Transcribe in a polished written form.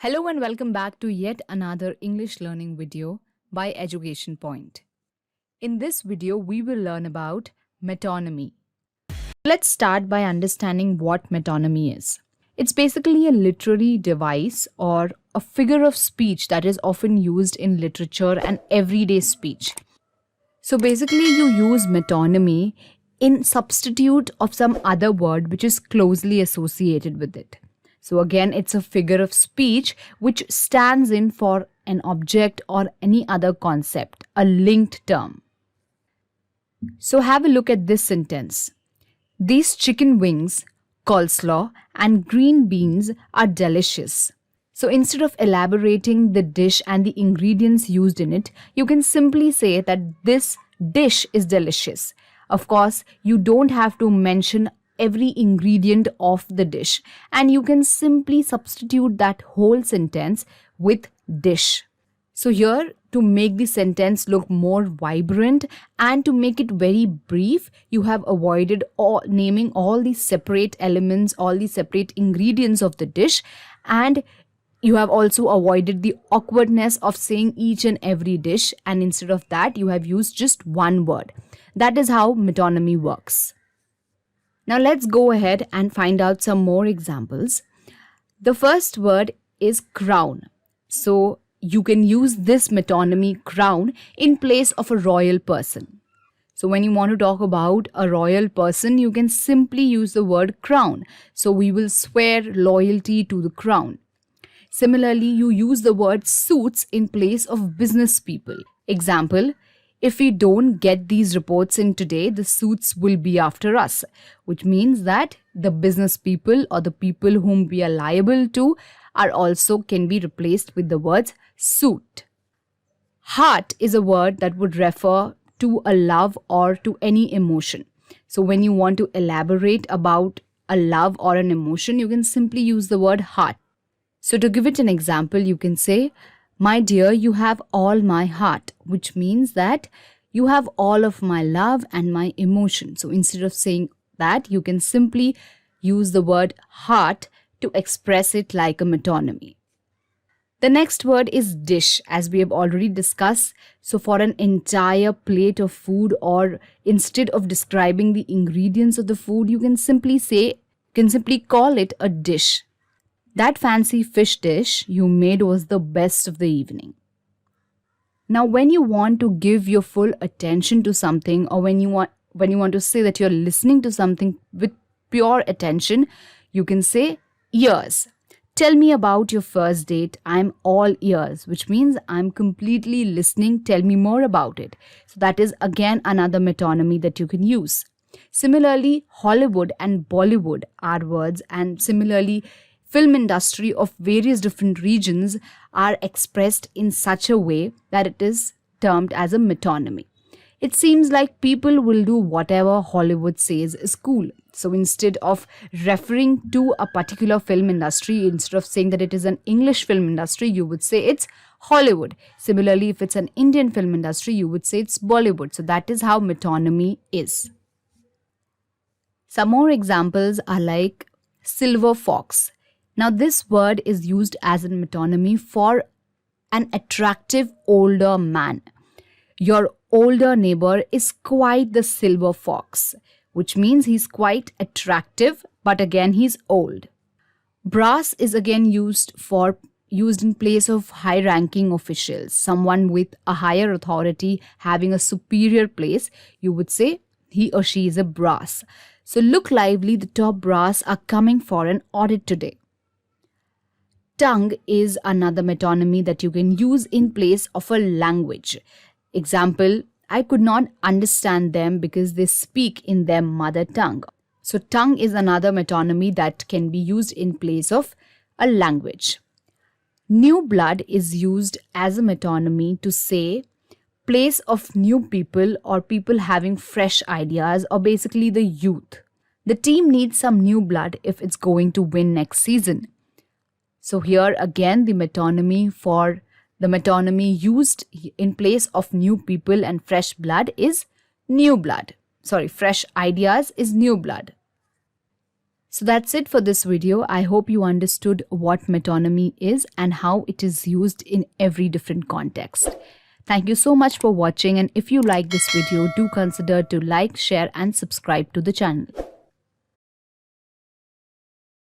Hello and welcome back to yet another English learning video by Education Point. In this video, we will learn about metonymy. Let's start by understanding what metonymy is. It's basically a literary device or a figure of speech that is often used in literature and everyday speech. So basically, you use metonymy in substitute of some other word which is closely associated with it. So again, it's a figure of speech which stands in for an object or any other concept, a linked term. So have a look at this sentence. These chicken wings, coleslaw, and green beans are delicious. So instead of elaborating the dish and the ingredients used in it, you can simply say that this dish is delicious. Of course, you don't have to mention every ingredient of the dish, and you can simply substitute that whole sentence with dish. So here, to make the sentence look more vibrant and to make it very brief, you have avoided naming all the separate elements, all the separate ingredients of the dish, and you have also avoided the awkwardness of saying each and every dish, and instead of that, you have used just one word. That is how metonymy works. Now let's go ahead and find out some more examples. The first word is crown. So you can use this metonymy crown in place of a royal person. So when you want to talk about a royal person, you can simply use the word crown. So we will swear loyalty to the crown. Similarly, you use the word suits in place of business people. Example, if we don't get these reports in today, the suits will be after us, which means that the business people or the people whom we are liable to are also can be replaced with the words suit. Heart is a word that would refer to a love or to any emotion. So when you want to elaborate about a love or an emotion, you can simply use the word heart. So to give it an example, you can say, my dear, you have all my heart, which means that you have all of my love and my emotion. So instead of saying that, you can simply use the word heart to express it like a metonymy. The next word is dish, as we have already discussed. So for an entire plate of food, or instead of describing the ingredients of the food, you can simply call it a dish. That fancy fish dish you made was the best of the evening. Now, when you want to give your full attention to something, or when you want to say that you're listening to something with pure attention, you can say ears. Tell me about your first date. I'm all ears, which means I'm completely listening. Tell me more about it. So that is again another metonymy that you can use. Similarly, Hollywood and Bollywood are words, and similarly, film industry of various different regions are expressed in such a way that it is termed as a metonymy. It seems like people will do whatever Hollywood says is cool. So instead of referring to a particular film industry, instead of saying that it is an English film industry, you would say it's Hollywood. Similarly, if it's an Indian film industry, you would say it's Bollywood. So that is how metonymy is. Some more examples are like silver fox. Now, this word is used as a metonymy for an attractive older man. Your older neighbor is quite the silver fox, which means he's quite attractive, but again, he's old. Brass is again used in place of high-ranking officials, someone with a higher authority having a superior place. You would say he or she is a brass. So look lively, the top brass are coming for an audit today. Tongue is another metonymy that you can use in place of a language. Example, I could not understand them because they speak in their mother tongue. So tongue is another metonymy that can be used in place of a language. New blood is used as a metonymy to say place of new people or people having fresh ideas, or basically the youth. The team needs some new blood if it's going to win next season. So here again, the metonymy used in place of new people and fresh blood is new blood. Fresh ideas is new blood. So that's it for this video. I hope you understood what metonymy is and how it is used in every different context. Thank you so much for watching, and if you like this video, do consider to like, share and subscribe to the channel.